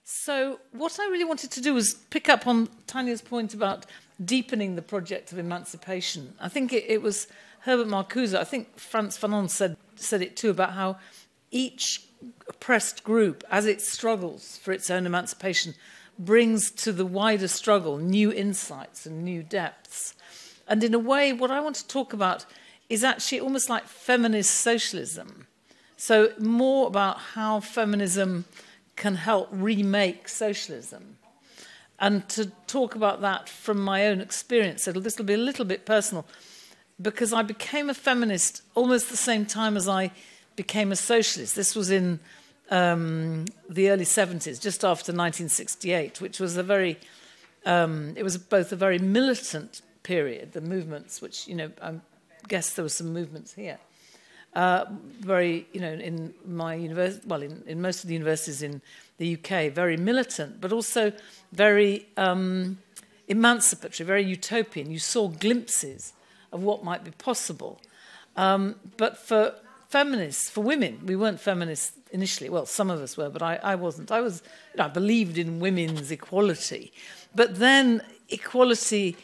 So what I really wanted to do was pick up on Tanya's point about deepening the project of emancipation. I think it was Herbert Marcuse, I think Frantz Fanon said it too, about how each oppressed group, as it struggles for its own emancipation, brings to the wider struggle new insights and new depths. And in a way, what I want to talk about is actually almost like feminist socialism. So more about how feminism can help remake socialism. And to talk about that from my own experience, so this will be a little bit personal, because I became a feminist almost the same time as I became a socialist. This was in the early 70s, just after 1968, which was it was both a very militant period, the movements, which, I guess there were some movements here. In my university, in most of the universities in the UK, very militant, but also very emancipatory, very utopian. You saw glimpses of what might be possible. But for feminists, for women, we weren't feminists initially. Well, some of us were, but I wasn't. I believed in women's equality. But then equality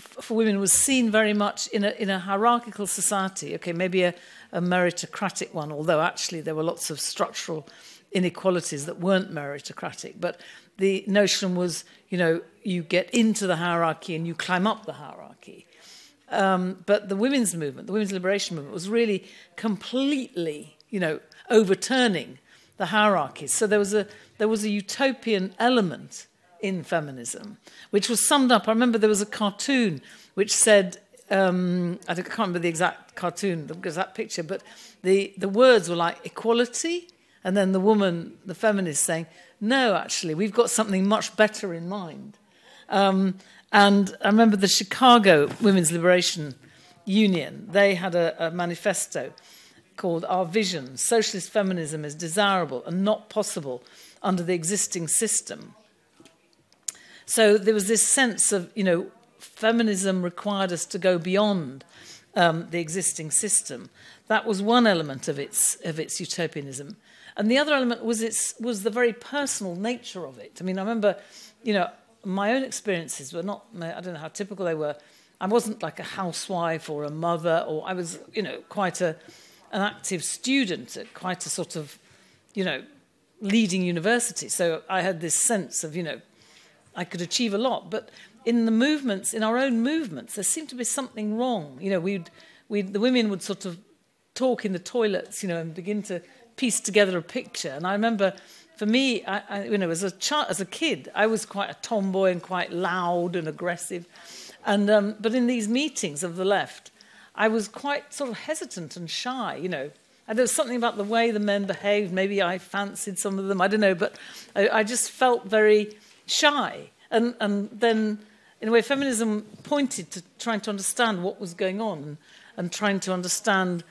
for women was seen very much in a hierarchical society. Okay, maybe a meritocratic one, although actually there were lots of structural inequalities that weren't meritocratic. But the notion was, you get into the hierarchy and you climb up the hierarchy. But the women's movement, the women's liberation movement, was really completely, overturning the hierarchies. So there was a utopian element in feminism, which was summed up. I remember there was a cartoon which said, I can't remember the exact cartoon, the exact picture, but the words were like equality, and then the woman, the feminist, saying, no, actually, we've got something much better in mind. And I remember the Chicago Women's Liberation Union, they had a manifesto called Our Vision, Socialist Feminism is Desirable and Not Possible Under the Existing System. So there was this sense of, feminism required us to go beyond the existing system. That was one element of its utopianism. And the other element was the very personal nature of it. I mean, I remember, my own experiences were not, I don't know how typical they were. I wasn't like a housewife or a mother, or I was, quite an active student at quite a sort of, leading university. So I had this sense of, I could achieve a lot. But in the movements, in our own movements, there seemed to be something wrong. The women would sort of talk in the toilets, and begin to piece together a picture. And I remember, for me, as a kid, I was quite a tomboy and quite loud and aggressive. And but in these meetings of the left, I was quite sort of hesitant and shy, And there was something about the way the men behaved. Maybe I fancied some of them, I don't know. But I just felt very shy. And then, in a way, feminism pointed to trying to understand what was going on and trying to understand,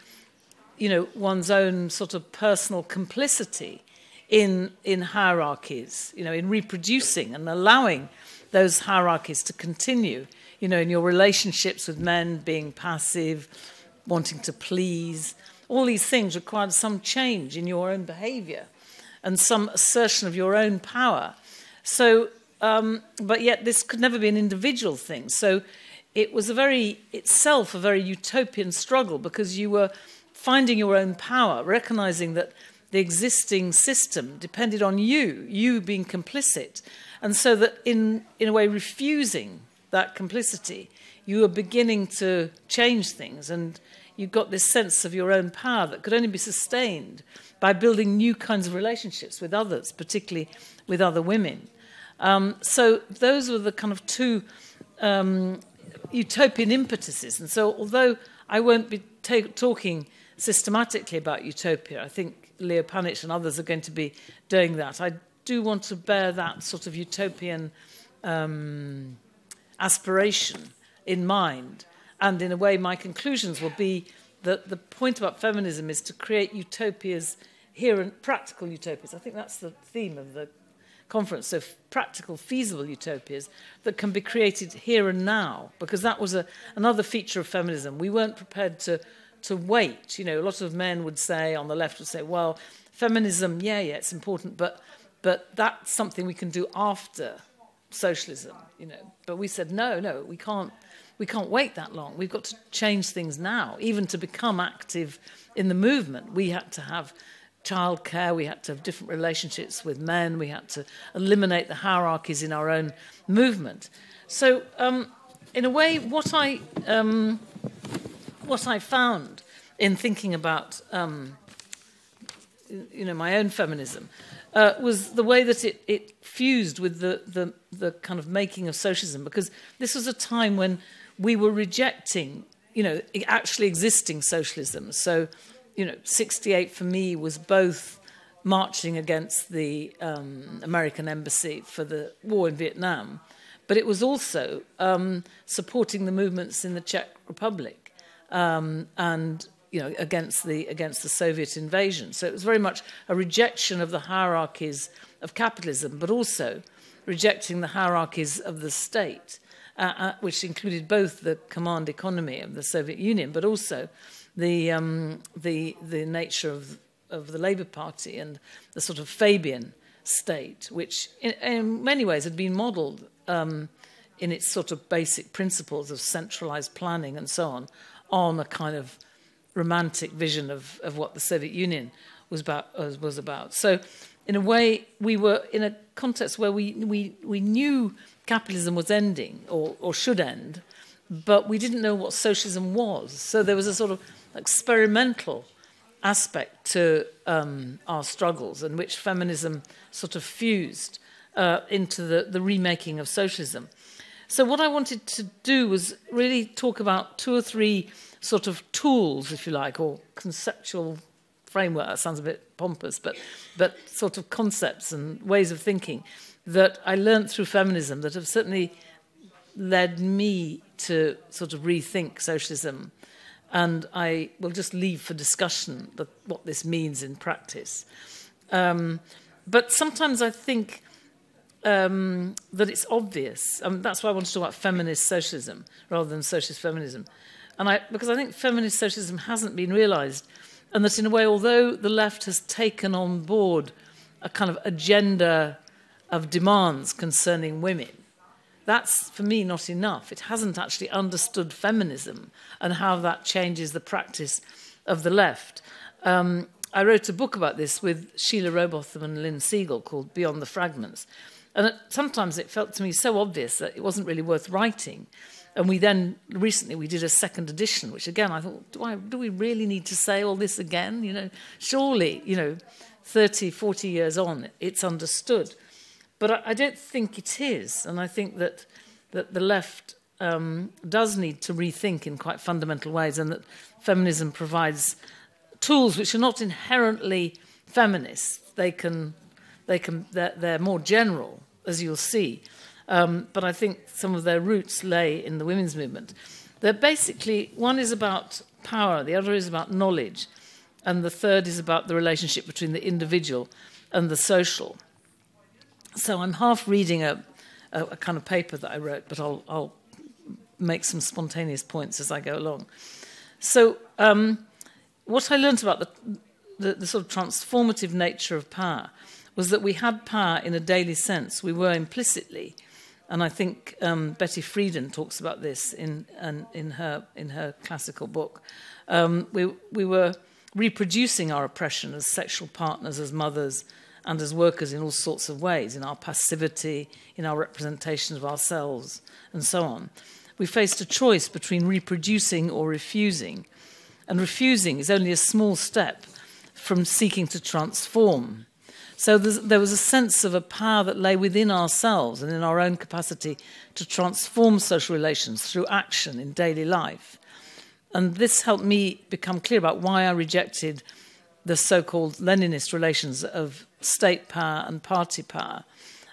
one's own sort of personal complicity in hierarchies, in reproducing and allowing those hierarchies to continue, in your relationships with men, being passive, wanting to please. All these things required some change in your own behaviour and some assertion of your own power. So, but yet this could never be an individual thing. So it was a very utopian struggle, because you were finding your own power, recognising that the existing system depended on you being complicit. And so that in a way, refusing that complicity, you were beginning to change things, and you got this sense of your own power that could only be sustained by building new kinds of relationships with others, particularly with other women. So those were the kind of two utopian impetuses. And so although I won't be talking systematically about utopia, I think Leo Panitch and others are going to be doing that. I do want to bear that sort of utopian aspiration in mind. And in a way, my conclusions will be that the point about feminism is to create utopias here, and practical utopias. I think that's the theme of the conference. So practical, feasible utopias that can be created here and now, because that was another feature of feminism. We weren't prepared to wait. A lot of men would say, on the left would say, well, feminism, yeah, it's important, but but that's something we can do after socialism, you know. But we said, no, we can't wait that long. We've got to change things now. Even to become active in the movement, we had to have childcare, we had to have different relationships with men, we had to eliminate the hierarchies in our own movement. So, in a way, what I found in thinking about, my own feminism, was the way that it fused with the kind of making of socialism, because this was a time when we were rejecting, actually existing socialism. So, 68 for me was both marching against the American embassy for the war in Vietnam, but it was also supporting the movements in the Czech Republic and against the Soviet invasion. So it was very much a rejection of the hierarchies of capitalism, but also rejecting the hierarchies of the state, which included both the command economy of the Soviet Union, but also the nature of the Labour Party and the sort of Fabian state, which in many ways had been modelled in its sort of basic principles of centralised planning and so on a kind of romantic vision of what the Soviet Union was about. So, in a way, we were in a context where we knew capitalism was ending or should end, but we didn't know what socialism was. So there was a sort of experimental aspect to our struggles, in which feminism sort of fused into the remaking of socialism. So what I wanted to do was really talk about two or three sort of tools, if you like, or conceptual framework. That sounds a bit pompous, but sort of concepts and ways of thinking that I learned through feminism that have certainly led me to sort of rethink socialism. And I will just leave for discussion what this means in practice. But sometimes I think that it's obvious. That's why I want to talk about feminist socialism rather than socialist feminism. Because I think feminist socialism hasn't been realised, and that in a way, although the left has taken on board a kind of agenda of demands concerning women, that's, for me, not enough. It hasn't actually understood feminism and how that changes the practice of the left. I wrote a book about this with Sheila Robotham and Lynn Siegel called Beyond the Fragments. And sometimes it felt to me so obvious that it wasn't really worth writing. And recently we did a second edition, which again, I thought, do we really need to say all this again? Surely, 30, 40 years on, it's understood. But I don't think it is. And I think that the left does need to rethink in quite fundamental ways, and that feminism provides tools which are not inherently feminist. They're more general, as you'll see. But I think some of their roots lay in the women's movement. They're basically, one is about power, the other is about knowledge, and the third is about the relationship between the individual and the social. So I'm half reading a kind of paper that I wrote, but I'll make some spontaneous points as I go along. So what I learned about the sort of transformative nature of power was that we had power in a daily sense. We were implicitly, and I think Betty Friedan talks about this in her classical book. We were reproducing our oppression as sexual partners, as mothers, and as workers in all sorts of ways, in our passivity, in our representation of ourselves, and so on. We faced a choice between reproducing or refusing, and refusing is only a small step from seeking to transform. So there was a sense of a power that lay within ourselves and in our own capacity to transform social relations through action in daily life. And this helped me become clear about why I rejected the so-called Leninist relations of state power and party power,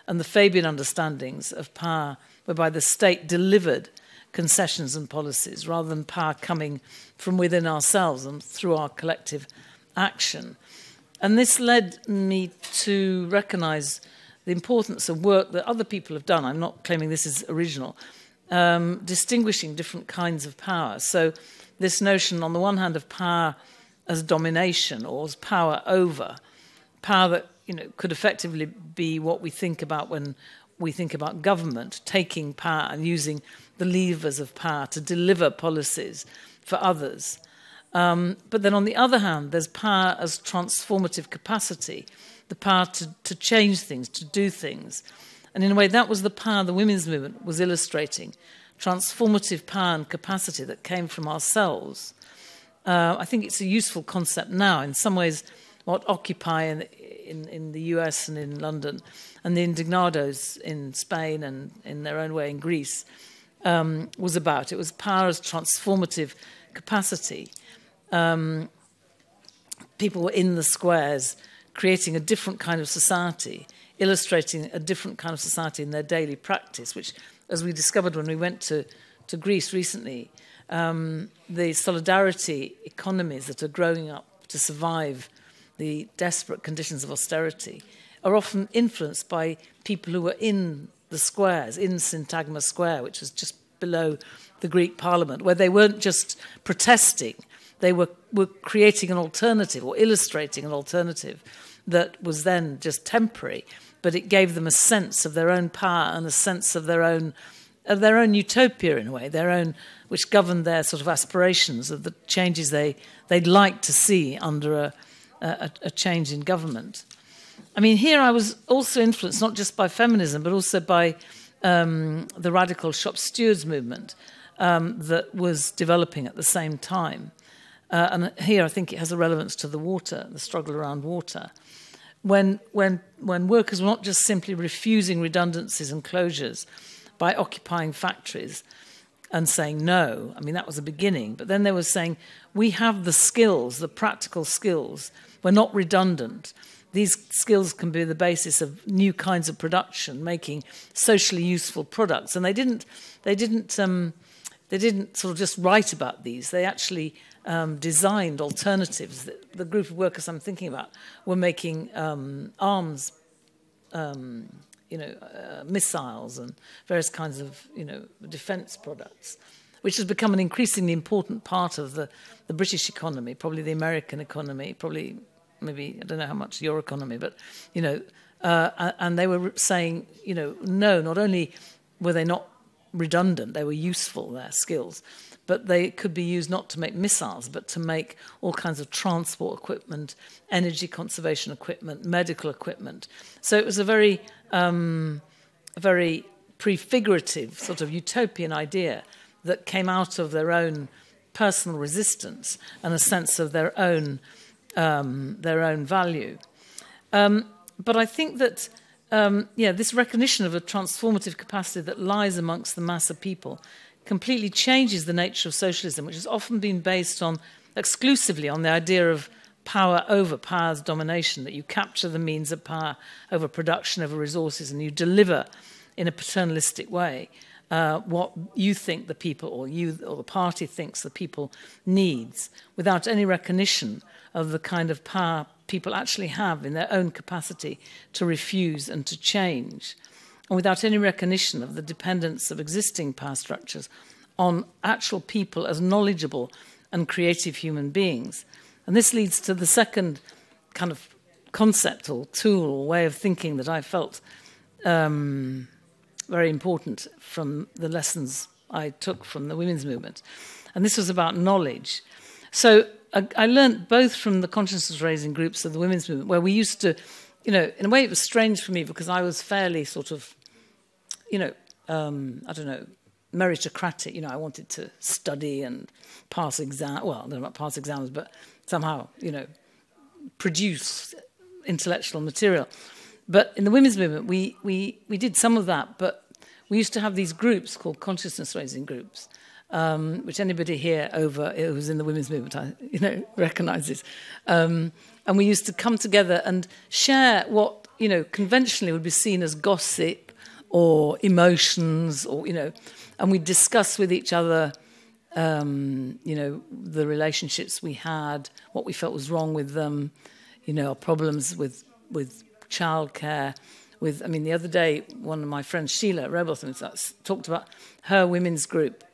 and the Fabian understandings of power whereby the state delivered concessions and policies rather than power coming from within ourselves and through our collective action. And this led me to recognise the importance of work that other people have done. I'm not claiming this is original, distinguishing different kinds of power. So this notion, on the one hand, of power as domination or as power over, power that could effectively be what we think about when we think about government, taking power and using the levers of power to deliver policies for others. But then on the other hand, there's power as transformative capacity, the power to change things, to do things. And in a way, that was the power the women's movement was illustrating, transformative power and capacity that came from ourselves. I think it's a useful concept now. In some ways, what Occupy in the US and in London, and the Indignados in Spain and in their own way in Greece, was about. It was power as transformative capacity. People were in the squares creating a different kind of society, illustrating a different kind of society in their daily practice, which, as we discovered when we went to Greece recently, the solidarity economies that are growing up to survive the desperate conditions of austerity are often influenced by people who were in the squares, in Syntagma Square, which was just below the Greek parliament, where they weren't just protesting, they were creating an alternative or illustrating an alternative that was then just temporary, but it gave them a sense of their own power and a sense of their own utopia in a way, their own, which governed their sort of aspirations of the changes they'd like to see under a change in government. I mean, here I was also influenced not just by feminism, but also by the radical shop stewards movement that was developing at the same time. And here I think it has a relevance to the struggle around water. When workers were not just simply refusing redundancies and closures by occupying factories and saying no, I mean, that was the beginning, but then they were saying, we have the skills, the practical skills, we're not redundant. These skills can be the basis of new kinds of production, making socially useful products. And they didn't sort of just write about these. They actually designed alternatives. The group of workers I'm thinking about were making arms, missiles and various kinds of, defence products, which has become an increasingly important part of the British economy, probably the American economy, probably maybe, I don't know how much your economy, but, and they were saying, no, not only were they not redundant, they were useful, their skills, but they could be used not to make missiles, but to make all kinds of transport equipment, energy conservation equipment, medical equipment. So it was a very prefigurative sort of utopian idea that came out of their own personal resistance and a sense of their own value. But I think that, this recognition of a transformative capacity that lies amongst the mass of people completely changes the nature of socialism, which has often been based exclusively on the idea of power over power's domination, that you capture the means of power over production, over resources, and you deliver in a paternalistic way what you think the people or the party thinks the people needs, without any recognition of the kind of power people actually have in their own capacity to refuse and to change, and without any recognition of the dependence of existing power structures on actual people as knowledgeable and creative human beings. And this leads to the second kind of concept or tool or way of thinking that I felt very important from the lessons I took from the women's movement. And this was about knowledge. So I learned both from the consciousness-raising groups of the women's movement, where we used to, in a way it was strange for me because I was fairly sort of, meritocratic. I wanted to study and pass exams. Well, I don't know about pass exams, but somehow, produce intellectual material. But in the women's movement, we did some of that, but we used to have these groups called consciousness-raising groups, which anybody here who's in the women's movement, recognises. And we used to come together and share what, conventionally would be seen as gossip or emotions, or, and we'd discuss with each other, the relationships we had, what we felt was wrong with them, our problems with childcare. The other day, one of my friends, Sheila Rebelson, talked about her women's group,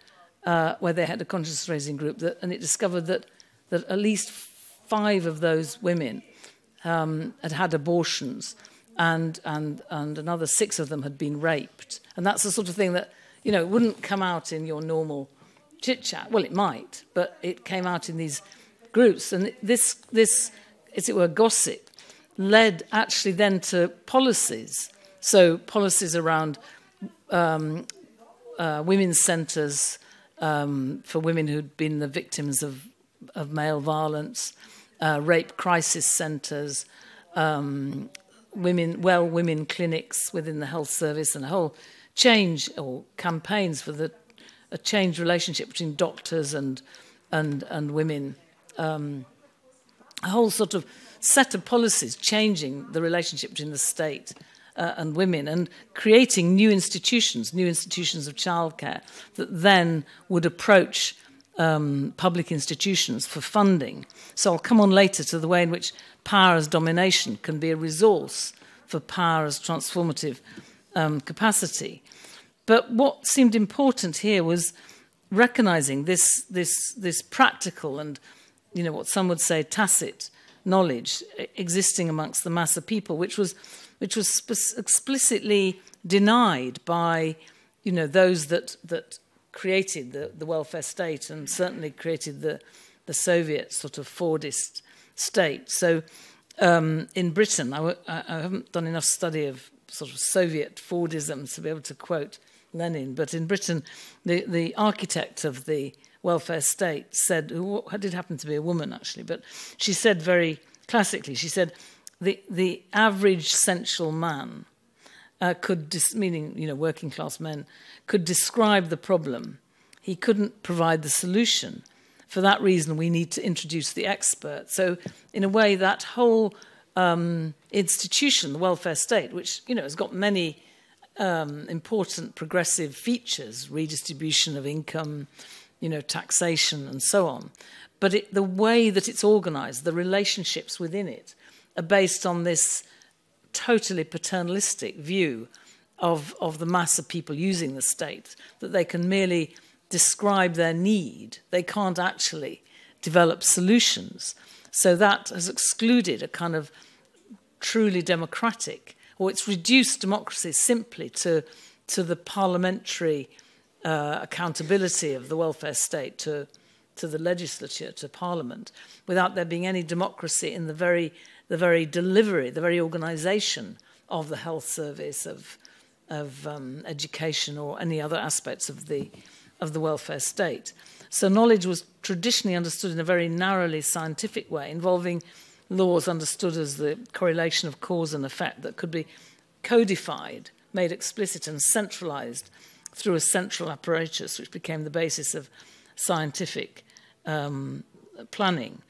where they had a consciousness-raising group, and it discovered that at least 5 of those women had had abortions, and another 6 of them had been raped. And that's the sort of thing that, you know, wouldn't come out in your normal chit-chat. Well, it might, but it came out in these groups. And this, as it were, gossip led actually then to policies. So policies around women's centres for women who'd been the victims of male violence, rape crisis centres, women clinics within the health service, and a whole change or campaigns for a changed relationship between doctors and women. A whole sort of set of policies changing the relationship between the state and women, and creating new institutions of childcare that then would approach public institutions for funding. So I'll come on later to the way in which power as domination can be a resource for power as transformative capacity. But what seemed important here was recognizing this practical and, you know, what some would say tacit knowledge existing amongst the mass of people, which was explicitly denied by, you know, those that created the welfare state, and certainly created the Soviet sort of Fordist state. So in Britain, I haven't done enough study of sort of Soviet Fordism to be able to quote Lenin, but in Britain, the architect of the welfare state said, who did happen to be a woman actually, but she said very classically, she said, the average sensual man meaning, you know, working class men, could describe the problem. He couldn't provide the solution. For that reason, we need to introduce the expert. So in a way, that whole institution, the welfare state, which, you know, has got many important progressive features, redistribution of income, you know, taxation and so on. But the way that it's organised, the relationships within it, are based on this totally paternalistic view of the mass of people using the state, that they can merely describe their need. They can't actually develop solutions. So that has excluded a kind of truly democratic, or it's reduced democracy simply to the parliamentary accountability of the welfare state to the legislature, to parliament, without there being any democracy in the very delivery, the very organisation of the health service, of education, or any other aspects of the welfare state. So knowledge was traditionally understood in a very narrowly scientific way, involving laws understood as the correlation of cause and effect that could be codified, made explicit and centralised through a central apparatus, which became the basis of scientific planning.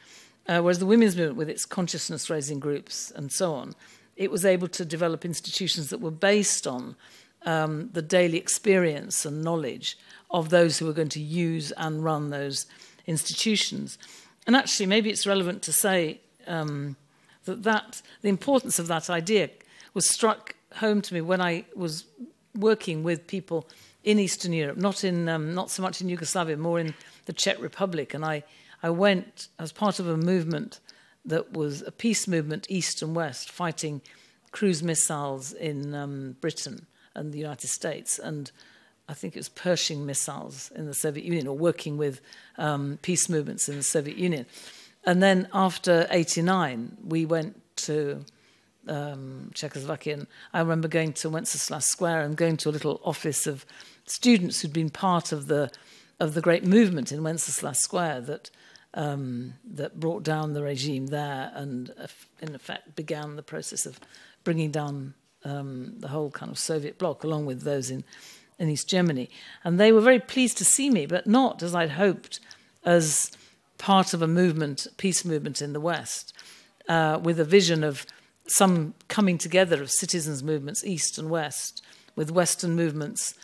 Whereas the women's movement, with its consciousness-raising groups and so on, it was able to develop institutions that were based on the daily experience and knowledge of those who were going to use and run those institutions. And actually, maybe it's relevant to say that the importance of that idea was struck home to me when I was working with people in Eastern Europe, not so much in Yugoslavia, more in the Czech Republic. And I went as part of a movement that was a peace movement, East and West, fighting cruise missiles in Britain and the United States, and I think it was Pershing missiles in the Soviet Union, or working with peace movements in the Soviet Union. And then after '89, we went to Czechoslovakia, and I remember going to Wenceslas Square and going to a little office of students who'd been part of the great movement in Wenceslas Square that brought down the regime there, and in effect began the process of bringing down the whole kind of Soviet bloc, along with those in East Germany. And they were very pleased to see me, but not, as I'd hoped, as part of a movement, peace movement in the West, with a vision of some coming together of citizens' movements, East and West, with Western movements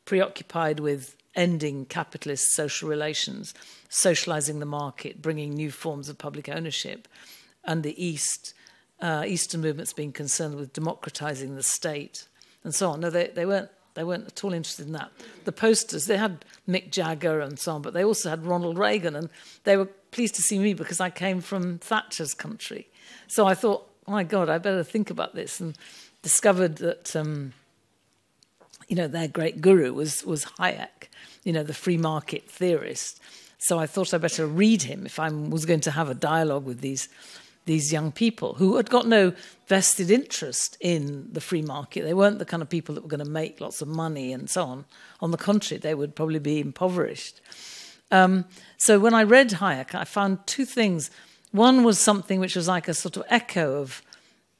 preoccupied with ending capitalist social relations, socialising the market, bringing new forms of public ownership, and the Eastern movements being concerned with democratising the state, and so on. No, they weren't at all interested in that. The posters, they had Mick Jagger and so on, but they also had Ronald Reagan, and they were pleased to see me because I came from Thatcher's country. So I thought, oh my God, I better think about this, and discovered that, their great guru was Hayek, the free market theorist. So I thought I better read him if I was going to have a dialogue with these young people who had got no vested interest in the free market. They weren't the kind of people that were going to make lots of money and so on. On the contrary, they would probably be impoverished. So when I read Hayek, I found two things. One was something which was like a sort of echo of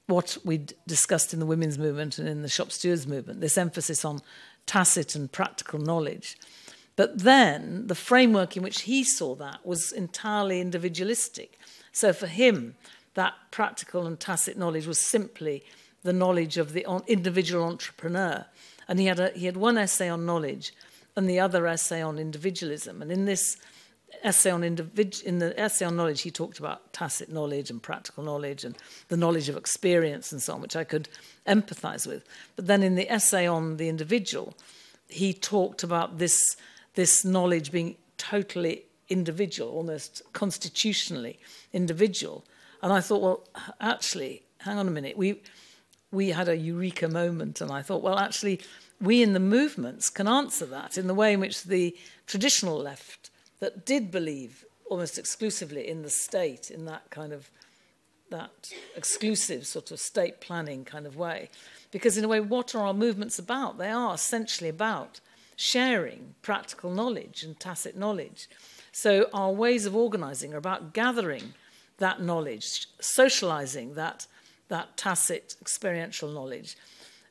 what we'd discussed in the women's movement and in the shop stewards movement, this emphasis on tacit and practical knowledge. But then the framework in which he saw that was entirely individualistic. So for him, that practical and tacit knowledge was simply the knowledge of the individual entrepreneur. And he had one essay on knowledge and the other essay on individualism. And in this essay on knowledge, he talked about tacit knowledge and practical knowledge and the knowledge of experience and so on, which I could empathize with. But then in the essay on the individual, he talked about this knowledge being totally individual, almost constitutionally individual. And I thought, well, actually, hang on a minute. We had a eureka moment, and I thought, well, actually, we in the movements can answer that in the way in which the traditional left that did believe almost exclusively in the state, in that kind of, that exclusive sort of state planning kind of way. Because in a way, what are our movements about? They are essentially about sharing practical knowledge and tacit knowledge. So our ways of organising are about gathering that knowledge, socialising that tacit experiential knowledge,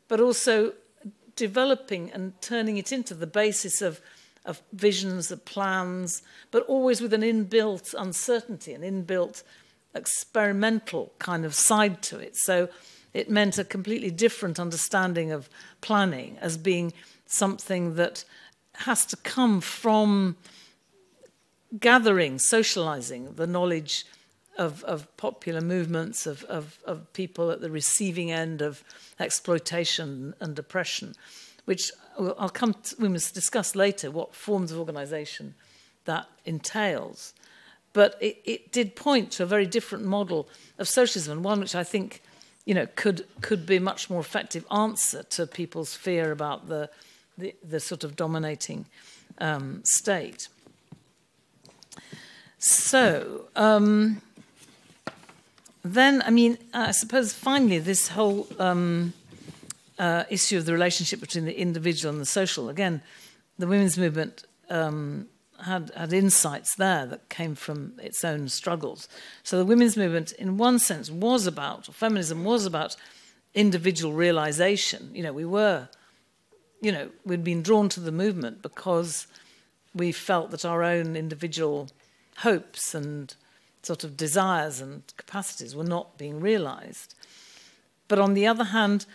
but also developing and turning it into the basis of visions, of plans, but always with an inbuilt uncertainty, an inbuilt experimental kind of side to it. So it meant a completely different understanding of planning as being something that has to come from gathering, socialising the knowledge of popular movements, of people at the receiving end of exploitation and oppression, which we must discuss later what forms of organisation that entails. But it did point to a very different model of socialism, and one which I think, could be a much more effective answer to people's fear about the sort of dominating state. So then, I suppose finally this whole issue of the relationship between the individual and the social. Again, the women's movement had insights there that came from its own struggles. So the women's movement, in one sense, feminism was about individual realization. We'd been drawn to the movement because we felt that our own individual hopes and sort of desires and capacities were not being realized. But on the other hand,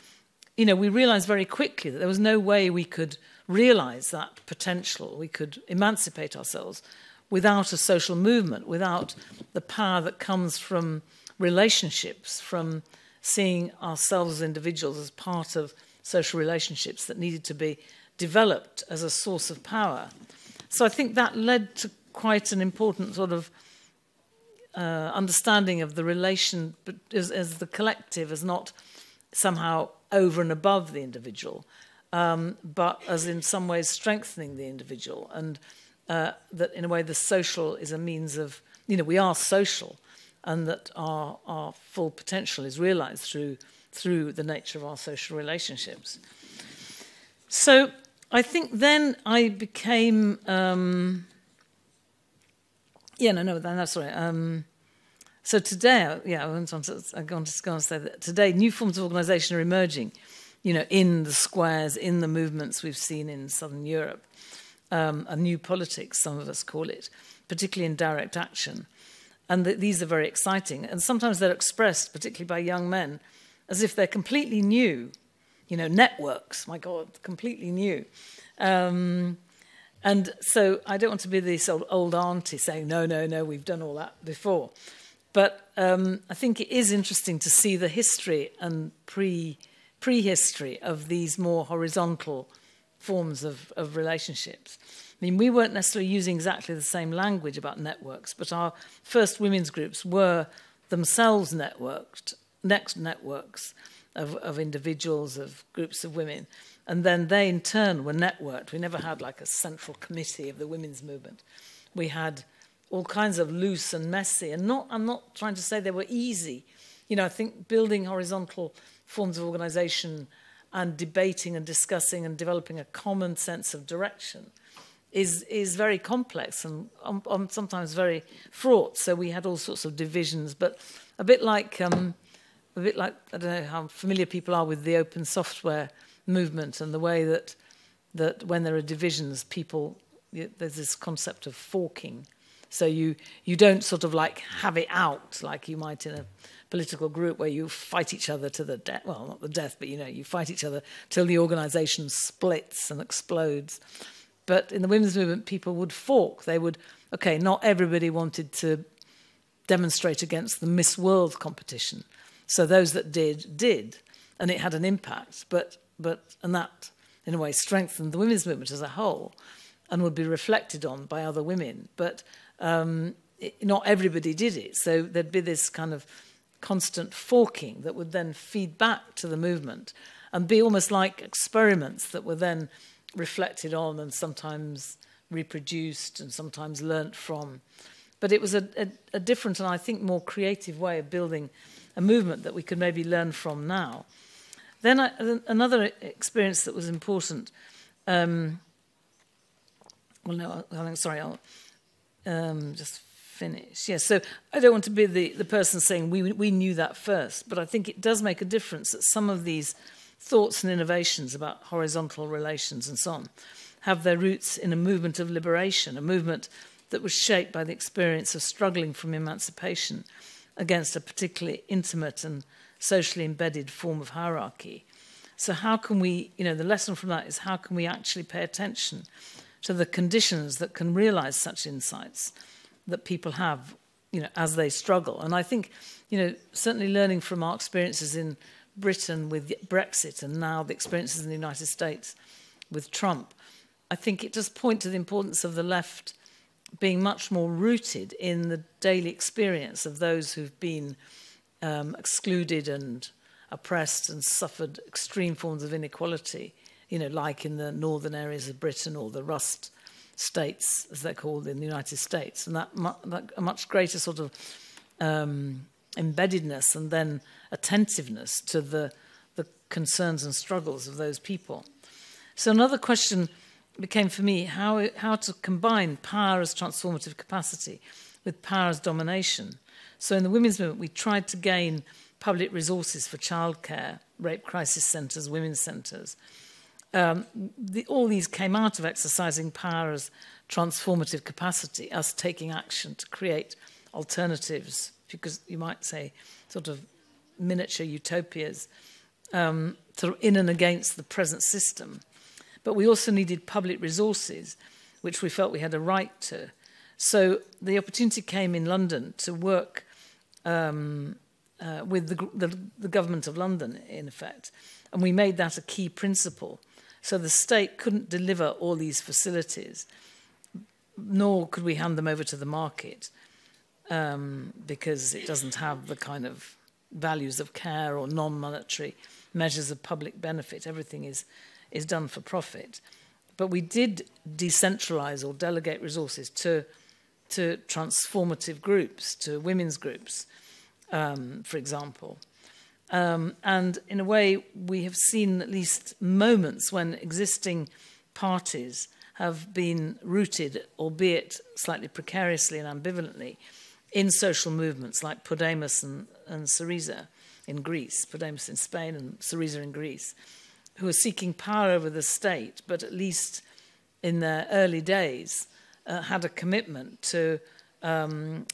we realized very quickly that there was no way we could realize that potential, we could emancipate ourselves without a social movement, without the power that comes from relationships, from seeing ourselves as individuals as part of social relationships that needed to be developed as a source of power. So I think that led to quite an important sort of understanding of the relation as the collective, as not somehow over and above the individual, but as in some ways strengthening the individual, and that in a way the social is a means of, we are social, and that our full potential is realised through the nature of our social relationships. So I think then I became... So today, I want to say that today new forms of organisation are emerging, in the squares, in the movements we've seen in Southern Europe, a new politics, some of us call it, particularly in direct action. And these are very exciting. And sometimes they're expressed, particularly by young men, as if they're completely new, networks, my God, completely new. And so I don't want to be this old auntie saying, no, we've done all that before. But I think it is interesting to see the history and prehistory of these more horizontal forms of relationships. mean, we weren't necessarily using exactly the same language about networks, but our first women's groups were themselves networks of individuals, of groups of women. And then they, in turn, were networked. We never had like a central committee of the women's movement. We had all kinds of loose and messy. And I'm not trying to say they were easy. You know, I think building horizontal forms of organisation and debating and discussing and developing a common sense of direction is very complex and sometimes very fraught. So we had all sorts of divisions, but a bit like I don't know how familiar people are with the open software movement and the way that when there are divisions, there's this concept of forking. So you don't sort of like have it out like you might in a political group where you fight each other to the death. Well, not the death, but you fight each other till the organisation splits and explodes. But in the women's movement, people would fork. They would, okay, not everybody wanted to demonstrate against the Miss World competition. So those that did, and it had an impact. And that, in a way, strengthened the women's movement as a whole and would be reflected on by other women. But not everybody did it. So there'd be this kind of constant forking that would then feed back to the movement and be almost like experiments that were then reflected on and sometimes reproduced and sometimes learnt from. But it was a different and I think more creative way of building a movement that we could maybe learn from now. Then another experience that was important, I'll just finish. Yes, so I don't want to be the person saying we knew that first, but I think it does make a difference that some of these thoughts and innovations about horizontal relations and so on have their roots in a movement of liberation, a movement that was shaped by the experience of struggling from emancipation against a particularly intimate and socially embedded form of hierarchy. So how can we, the lesson from that is how can we actually pay attention to the conditions that can realise such insights that people have, as they struggle. And I think, certainly learning from our experiences in Britain with Brexit and now the experiences in the United States with Trump, I think it does point to the importance of the left being much more rooted in the daily experience of those who've been excluded and oppressed and suffered extreme forms of inequality, like in the northern areas of Britain or the Rust states, as they're called in the United States, and that a much greater sort of embeddedness and then attentiveness to the concerns and struggles of those people. So another question became for me how to combine power as transformative capacity with power as domination. So in the women's movement, we tried to gain public resources for childcare, rape crisis centres, women's centres. All these came out of exercising power as transformative capacity, us taking action to create alternatives, because you might say sort of miniature utopias, sort of in and against the present system. But we also needed public resources, which we felt we had a right to. So the opportunity came in London to work with the government of London, in effect. And we made that a key principle. So the state couldn't deliver all these facilities, nor could we hand them over to the market, because it doesn't have the kind of values of care or non-monetary measures of public benefit. Everything is done for profit. But we did decentralise or delegate resources to transformative groups, to women's groups, for example. And in a way, we have seen at least moments when existing parties have been rooted, albeit slightly precariously and ambivalently, in social movements like Podemos and Syriza in Greece, Podemos in Spain and Syriza in Greece, who are seeking power over the state, but at least in their early days had a commitment to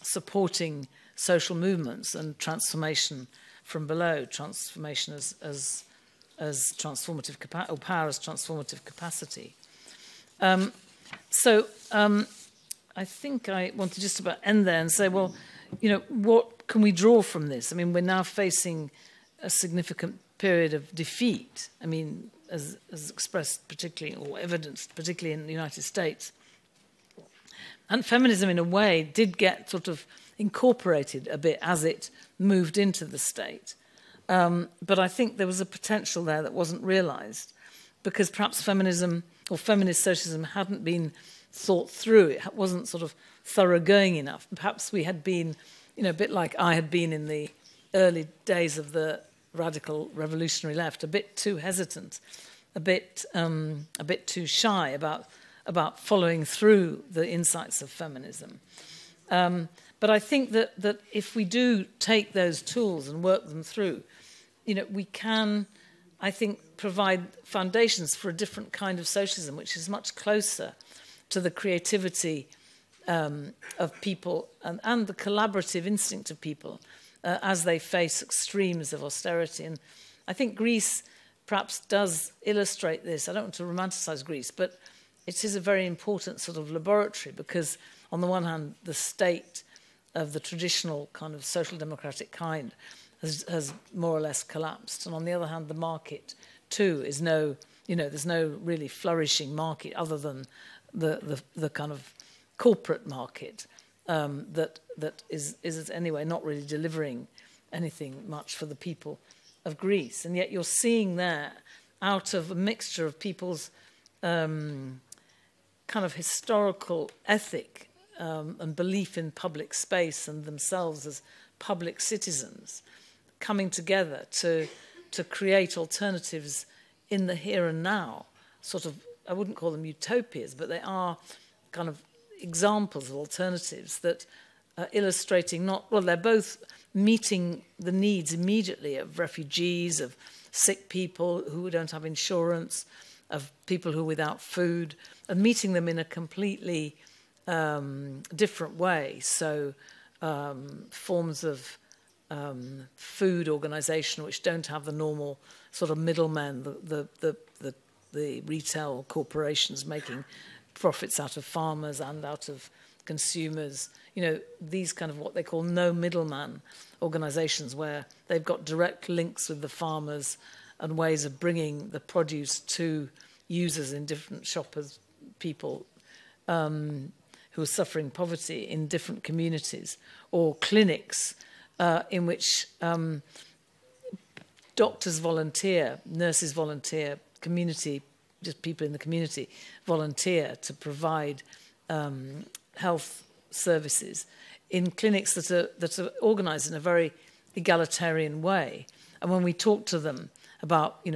supporting social movements and transformation from below, transformation as transformative capacity, or power as transformative capacity. So I think I want to just about end there and say, well, what can we draw from this? I mean, we're now facing a significant period of defeat. I mean, as expressed particularly, or evidenced particularly in the United States, And feminism, in a way, did get sort of incorporated a bit as it moved into the state. But I think there was a potential there that wasn't realised, because perhaps feminism or feminist socialism hadn't been thought through. It wasn't sort of thoroughgoing enough. Perhaps we had been, a bit like I had been in the early days of the radical revolutionary left, a bit too hesitant, a bit too shy about following through the insights of feminism. But I think that if we do take those tools and work them through, we can, I think, provide foundations for a different kind of socialism, which is much closer to the creativity of people and the collaborative instinct of people as they face extremes of austerity. And I think Greece perhaps does illustrate this. I don't want to romanticize Greece, but it is a very important sort of laboratory, because on the one hand, the state of the traditional kind of social democratic kind has more or less collapsed. And on the other hand, the market too is there's no really flourishing market other than the kind of corporate market that is anyway not really delivering anything much for the people of Greece. And yet you're seeing there, out of a mixture of people's kind of historical ethic and belief in public space and themselves as public citizens, coming together to create alternatives in the here and now. Sort of, I wouldn't call them utopias, but they are kind of examples of alternatives that are illustrating they're both meeting the needs immediately of refugees, of sick people who don't have insurance, of people who are without food, and meeting them in a completely different way. So forms of food organisation which don't have the normal sort of middlemen, the retail corporations making profits out of farmers and out of consumers. These kind of what they call no middleman organisations, where they've got direct links with the farmers and ways of bringing the produce to users in different shoppers, people who are suffering poverty in different communities, or clinics in which doctors volunteer, nurses volunteer, community, just people in the community volunteer to provide health services in clinics that are organised in a very egalitarian way. And when we talk to them about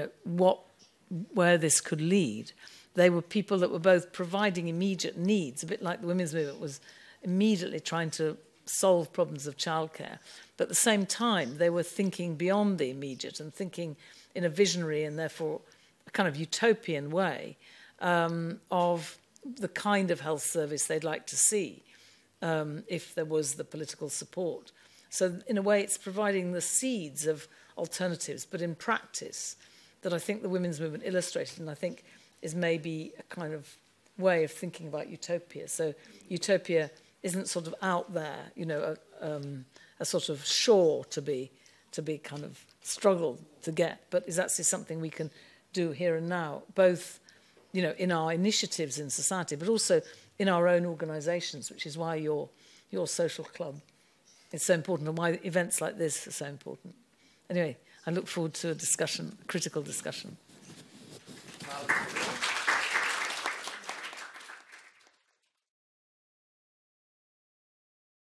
where this could lead, they were people that were both providing immediate needs, a bit like the women's movement was immediately trying to solve problems of childcare, but at the same time they were thinking beyond the immediate and thinking in a visionary and therefore a kind of utopian way of the kind of health service they'd like to see if there was the political support. So in a way it's providing the seeds of alternatives, but in practice that I think the women's movement illustrated, and I think is maybe a kind of way of thinking about utopia. So utopia isn't sort of out there, a sort of shore to be kind of struggled to get, but is actually something we can do here and now, both, in our initiatives in society, but also in our own organisations, which is why your social club is so important and why events like this are so important. Anyway, I look forward to a discussion, a critical discussion.